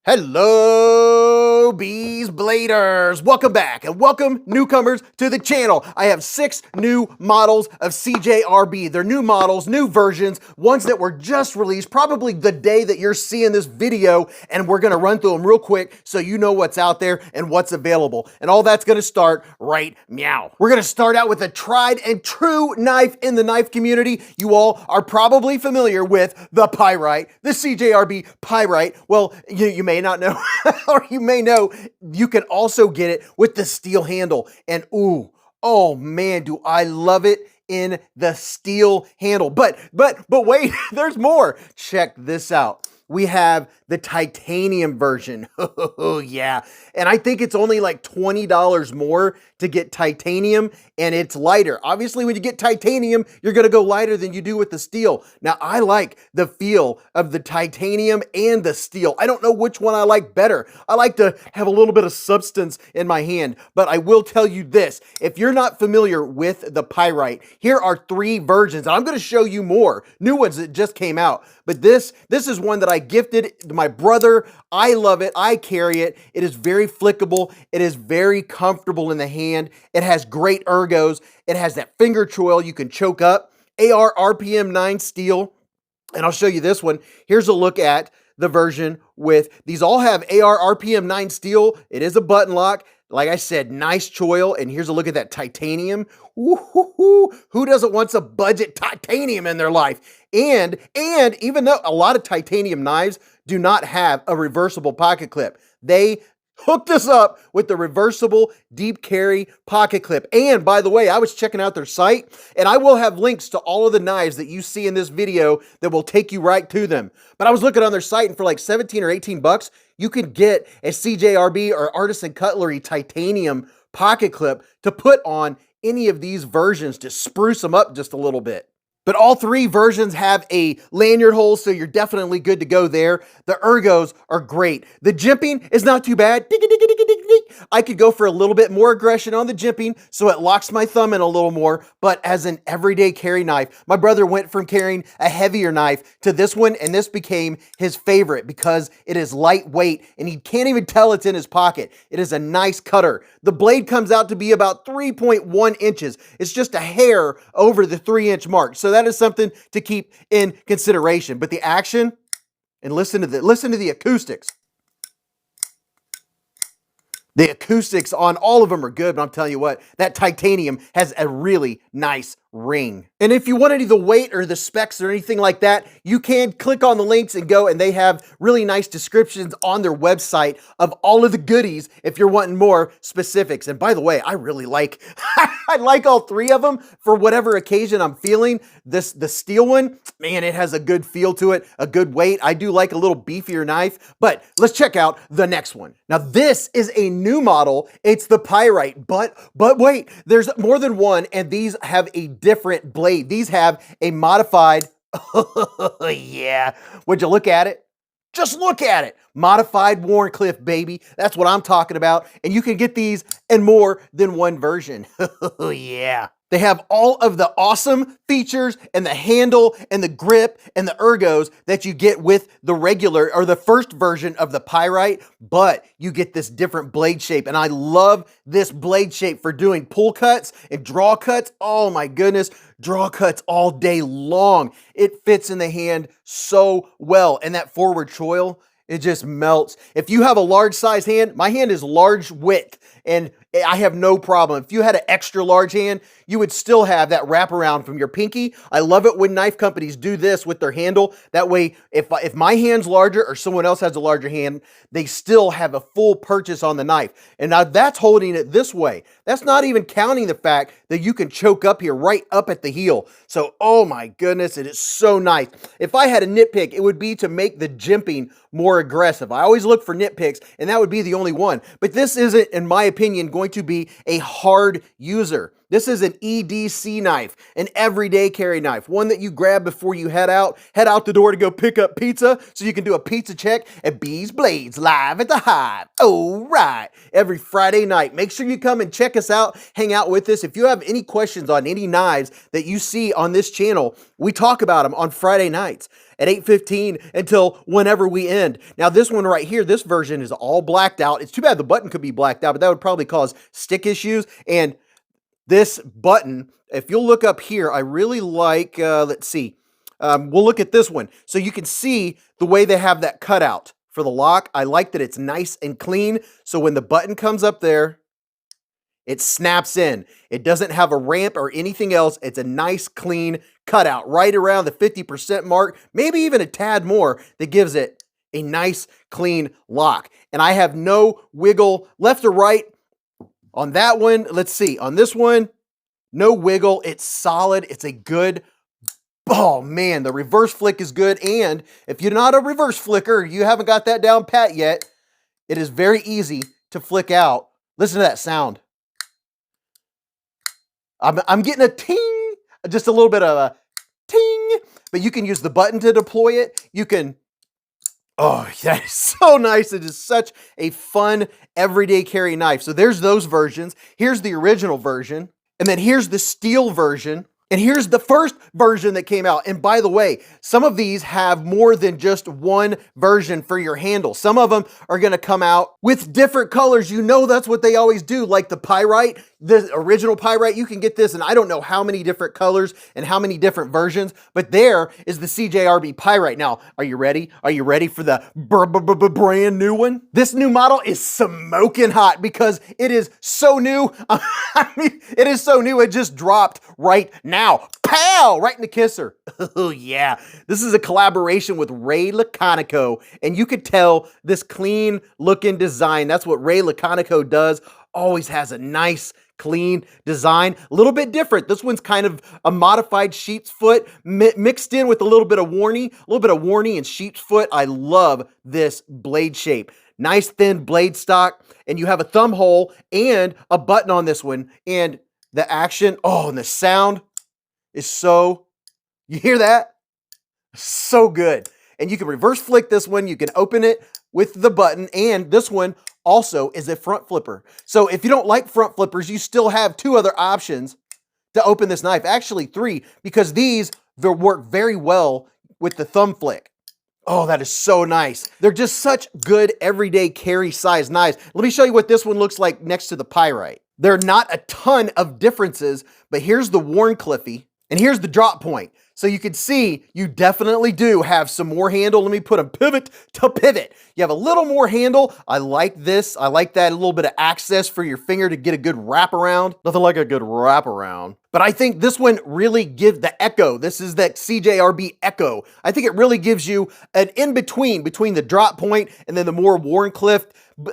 Hello, Beez Bladers! Welcome back and welcome newcomers to the channel. I have 6 new models of CJRB. They're new models, new versions, ones that were just released probably the day that you're seeing this video, and we're gonna run through them real quick so you know what's out there and what's available. And all that's gonna start right meow. We're gonna start out with a tried and true knife in the knife community. You all are probably familiar with the Pyrite, the CJRB Pyrite. Well, you may not know, or you may know, you can also get it with the steel handle. And oh man, do I love it in the steel handle. But wait, there's more. Check this out. We have the titanium version. Oh yeah. And I think it's only like $20 more to get titanium, and it's lighter. Obviously, when you get titanium, you're gonna go lighter than you do with the steel. Now, I like the feel of the titanium and the steel. I don't know which one I like better. I like to have a little bit of substance in my hand, but I will tell you this. If you're not familiar with the Pyrite, here are 3 versions. I'm gonna show you more, new ones that just came out. But this is one that I gifted to my brother. I love it. I carry it. It is very flickable. It is very comfortable in the hand. It has great ergos. It has that finger choil you can choke up. AR RPM 9 steel. And I'll show you this one. Here's a look at the version with, these all have AR RPM 9 steel. It is a button lock. Like I said, nice choil. And here's a look at that titanium. Who doesn't want some budget titanium in their life? And even though a lot of titanium knives do not have a reversible pocket clip, they hooked us up with the reversible deep carry pocket clip. And by the way, I was checking out their site, and I will have links to all of the knives that you see in this video that will take you right to them. But I was looking on their site, and for like 17 or 18 bucks, you could get a CJRB or Artisan Cutlery titanium pocket clip to put on any of these versions to spruce them up just a little bit. But all 3 versions have a lanyard hole, so you're definitely good to go there. The ergos are great. The jimping is not too bad. I could go for a little bit more aggression on the jimping, so it locks my thumb in a little more. But as an everyday carry knife, my brother went from carrying a heavier knife to this one, and this became his favorite because it is lightweight, and he can't even tell it's in his pocket. It is a nice cutter. The blade comes out to be about 3.1 inches. It's just a hair over the 3-inch mark. So that is something to keep in consideration. But the action, and listen to the acoustics. The acoustics on all of them are good, but I'm telling you what, that titanium has a really nice ring. And if you want any of the weight or the specs or anything like that, you can click on the links and go, and they have really nice descriptions on their website of all of the goodies if you're wanting more specifics. And by the way, I really like, I like all 3 of them for whatever occasion I'm feeling. The steel one, man, it has a good feel to it, a good weight. I do like a little beefier knife, but let's check out the next one. Now, this is a new model. It's the Pyrite, but wait, there's more than one, and these have a different blade. These have a modified, yeah, would you look at it? Just look at it. Modified Wharncliffe, baby. That's what I'm talking about. And you can get these in more than one version. Yeah. They have all of the awesome features and the handle and the grip and the ergos that you get with the regular or the first version of the Pyrite, but you get this different blade shape. And I love this blade shape for doing pull cuts and draw cuts. Oh my goodness, draw cuts all day long. It fits in the hand so well. And that forward choil, it just melts. If you have a large size hand, my hand is large width, and I have no problem. If you had an extra large hand, you would still have that wraparound from your pinky. I love it when knife companies do this with their handle. That way, if my hand's larger or someone else has a larger hand, they still have a full purchase on the knife. And now that's holding it this way. That's not even counting the fact that you can choke up here, right up at the heel. So, oh my goodness, it is so nice. If I had a nitpick, it would be to make the jimping more aggressive. I always look for nitpicks, and that would be the only one. But this isn't, in my opinion, going to be a hard user. This is an EDC knife, an everyday carry knife, one that you grab before you head out the door to go pick up pizza so you can do a pizza check at Beez Blades live at the Hive. All right, every Friday night. Make sure you come and check us out, hang out with us. If you have any questions on any knives that you see on this channel, we talk about them on Friday nights at 8:15 until whenever we end. Now this one right here, this version is all blacked out. It's too bad the button could be blacked out, but that would probably cause stick issues. And this button, if you'll look up here, I really like, let's see, we'll look at this one. So you can see the way they have that cutout for the lock. I like that it's nice and clean. So when the button comes up there, it snaps in. It doesn't have a ramp or anything else. It's a nice, clean cutout right around the 50% mark, maybe even a tad more, that gives it a nice, clean lock. And I have no wiggle left or right on that one. Let's see. On this one, no wiggle. It's solid. It's a good, oh man, the reverse flick is good. And if you're not a reverse flicker, you haven't got that down pat yet, it is very easy to flick out. Listen to that sound. I'm getting a ting, just a little bit of a ting, but you can use the button to deploy it. You can, oh, that is so nice. It is such a fun everyday carry knife. So there's those versions. Here's the original version, and then here's the steel version. And here's the first version that came out. And by the way, some of these have more than just one version for your handle. Some of them are gonna come out with different colors. You know that's what they always do, like the Pyrite, the original Pyrite. You can get this in I don't know how many different colors and how many different versions, but there is the CJRB Pyrite. Now, are you ready? Are you ready for the brand new one? This new model is smoking hot because it is so new. I mean, it is so new, it just dropped right now. Pow! Right in the kisser. Oh yeah. This is a collaboration with Ray Laconico, and you could tell this clean looking design. That's what Ray Laconico does. Always has a nice, clean design. A little bit different. This one's kind of a modified sheep's foot mixed in with a little bit of Warney and sheep's foot. I love this blade shape. Nice thin blade stock, and you have a thumb hole and a button on this one. And the action, oh, and the sound is so, you hear that? So good. And you can reverse flick this one. You can open it with the button, and this one also is a front flipper. So if you don't like front flippers, you still have two other options to open this knife. Actually three, because these work very well with the thumb flick. Oh, that is so nice. They're just such good everyday carry size knives. Let me show you what this one looks like next to the Pyrite. There are not a ton of differences, but here's the Wharncliffe, and here's the drop point. So you can see you definitely do have some more handle. Let me put a pivot to pivot. You have a little more handle. I like this. I like that, a little bit of access for your finger to get a good wraparound. Nothing like a good wraparound. But I think this one really gives the Ekko. This is that CJRB Ekko. I think it really gives you an in-between between the drop point and then the more Wharncliffe.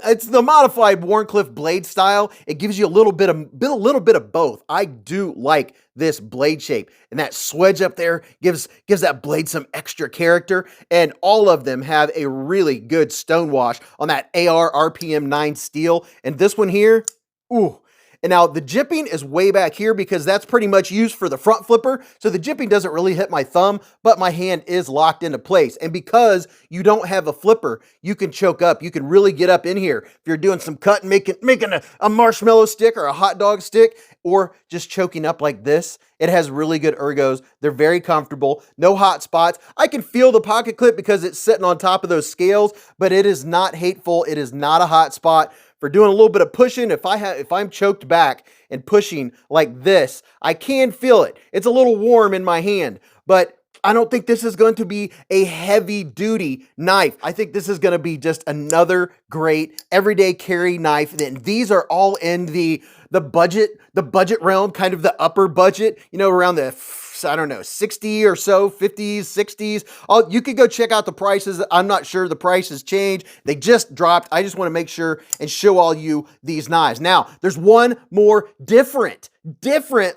It's the modified Wharncliffe blade style. It gives you a little bit of both. I do like this blade shape, and that swedge up there gives that blade some extra character. And all of them have a really good stone wash on that AR RPM 9 steel. And this one here, ooh. And now the jipping is way back here because that's pretty much used for the front flipper. So the jipping doesn't really hit my thumb, but my hand is locked into place. And because you don't have a flipper, you can choke up. You can really get up in here. If you're doing some cutting, making a marshmallow stick or a hot dog stick, or just choking up like this, it has really good ergos. They're very comfortable. No hot spots. I can feel the pocket clip because it's sitting on top of those scales, but it is not hateful. It is not a hot spot. For doing a little bit of pushing, if I'm choked back and pushing like this, I can feel it. It's a little warm in my hand, but I don't think this is going to be a heavy duty knife. I think this is going to be just another great everyday carry knife. And these are all in the budget realm, kind of the upper budget, you know, around the, I don't know, 60 or so, 50s, 60s. You could go check out the prices. I'm not sure the prices change. They just dropped. I just want to make sure and show all you these knives. Now, there's one more different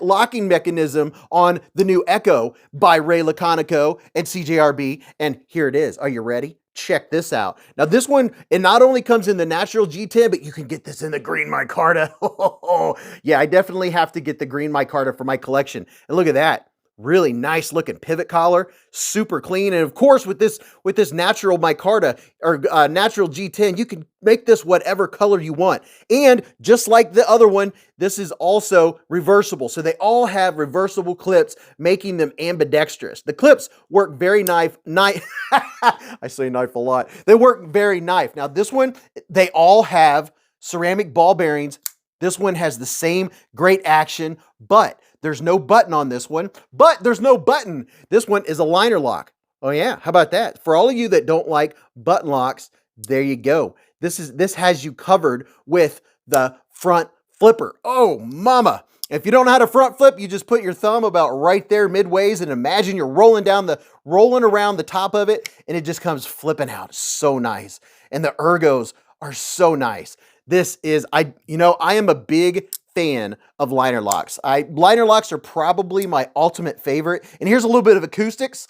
locking mechanism on the new Ekko by Ray Laconico and CJRB. And here it is. Are you ready? check this out. Now this one, it not only comes in the natural G10, but you can get this in the green micarta. Yeah, I definitely have to get the green micarta for my collection. And look at that. Really nice looking pivot collar, super clean. And of course, with this natural micarta or natural G10, you can make this whatever color you want. And just like the other one, this is also reversible. So they all have reversible clips, making them ambidextrous. The clips work very knife. I say knife a lot. They work very knife. Now this one, they all have ceramic ball bearings. This one has the same great action, but there's no button on this one. This one is a liner lock. Oh yeah, how about that? For all of you that don't like button locks, there you go. This has you covered with the front flipper. Oh mama. If you don't know how to front flip, you just put your thumb about right there midways and imagine you're rolling around the top of it and it just comes flipping out. It's so nice. And the ergos are so nice. This is, I am a big fan of liner locks. Liner locks are probably my ultimate favorite. And here's a little bit of acoustics.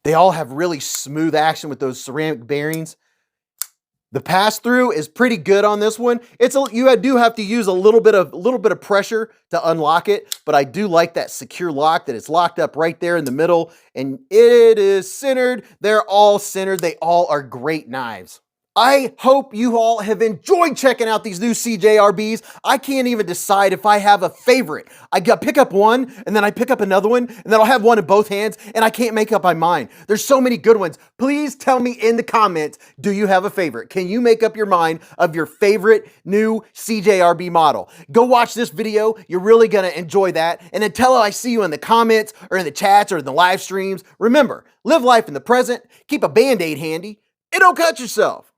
They all have really smooth action with those ceramic bearings. The pass-through is pretty good on this one. You do have to use a little bit of pressure to unlock it, but I do like that secure lock that it's locked up right there in the middle, and it is centered. They're all centered. They all are great knives. I hope you all have enjoyed checking out these new CJRBs. I can't even decide if I have a favorite. I pick up one, and then I pick up another one, and then I'll have one in both hands, and I can't make up my mind. There's so many good ones. Please tell me in the comments, do you have a favorite? Can you make up your mind of your favorite new CJRB model? Go watch this video. You're really going to enjoy that. And until I see you in the comments, or in the chats, or in the live streams, remember, live life in the present, keep a Band-Aid handy, and don't cut yourself.